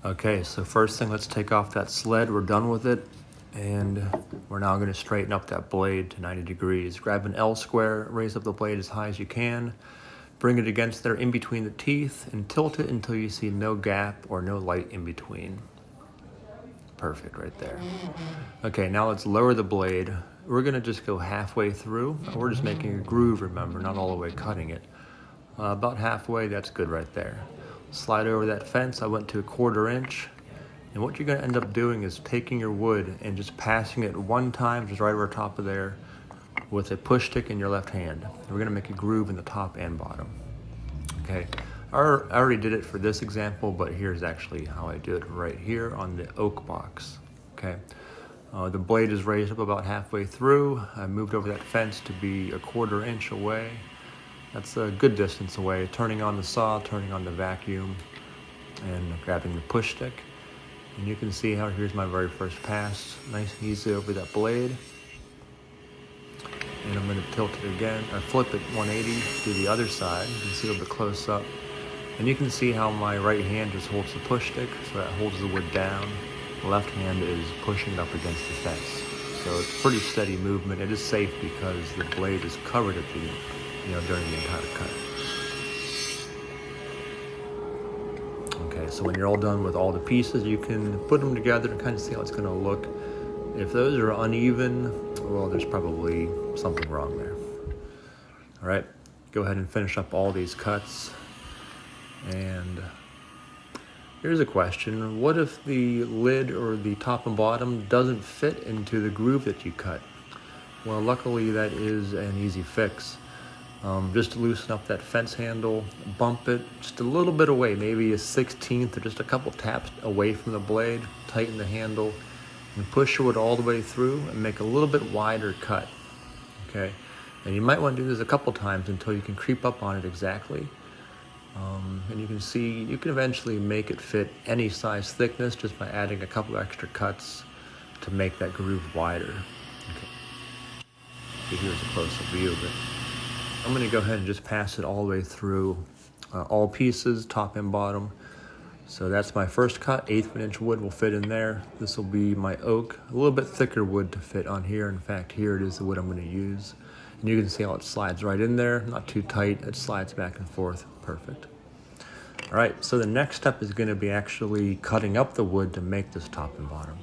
Okay, so first thing, let's take off that sled. We're done with it. And we're now going to straighten up that blade to 90 degrees. Grab an L square, raise up the blade as high as you can, bring it against there in between the teeth, and tilt it until you see no gap or no light in between. Perfect right there. Okay, now let's lower the blade. We're going to just go halfway through. We're just making a groove, remember, not all the way cutting it. About halfway, that's good right there. Slide over that fence. I went to 1/4 inch. And what you're going to end up doing is taking your wood and just passing it one time, just right over top of there, with a push stick in your left hand. And we're going to make a groove in the top and bottom. Okay, I already did it for this example, but here's actually how I do it right here on the oak box. Okay, the blade is raised up about halfway through. I moved over that fence to be 1/4 inch away. That's a good distance away. Turning on the saw, turning on the vacuum, and grabbing the push stick. And you can see how here's my very first pass, nice and easy over that blade. And I'm going to tilt it again, or flip it 180 to the other side. You can see a little bit close up. And you can see how my right hand just holds the push stick, so that holds the wood down. The left hand is pushing it up against the fence. So it's pretty steady movement. It is safe because the blade is covered at during the entire cut. Okay, so when you're all done with all the pieces, you can put them together and kind of see how it's going to look. If those are uneven, well, there's probably something wrong there. All right, go ahead and finish up all these cuts. And here's a question. What if the lid or the top and bottom doesn't fit into the groove that you cut? Well, luckily that is an easy fix. Just to loosen up that fence handle, bump it just a little bit away, maybe a 1/16 or just a couple taps away from the blade, tighten the handle, and push your wood all the way through and make a little bit wider cut, okay? And you might want to do this a couple times until you can creep up on it exactly. And you can see, you can eventually make it fit any size thickness just by adding a couple extra cuts to make that groove wider. Okay. So here's a close-up view of it. I'm going to go ahead and just pass it all the way through all pieces, top and bottom. So that's my first cut. 1/8 of an inch wood will fit in there. This will be my oak. A little bit thicker wood to fit on here. In fact, here it is the wood I'm going to use. And you can see how it slides right in there. Not too tight. It slides back and forth. Perfect. All right, so the next step is going to be actually cutting up the wood to make this top and bottom.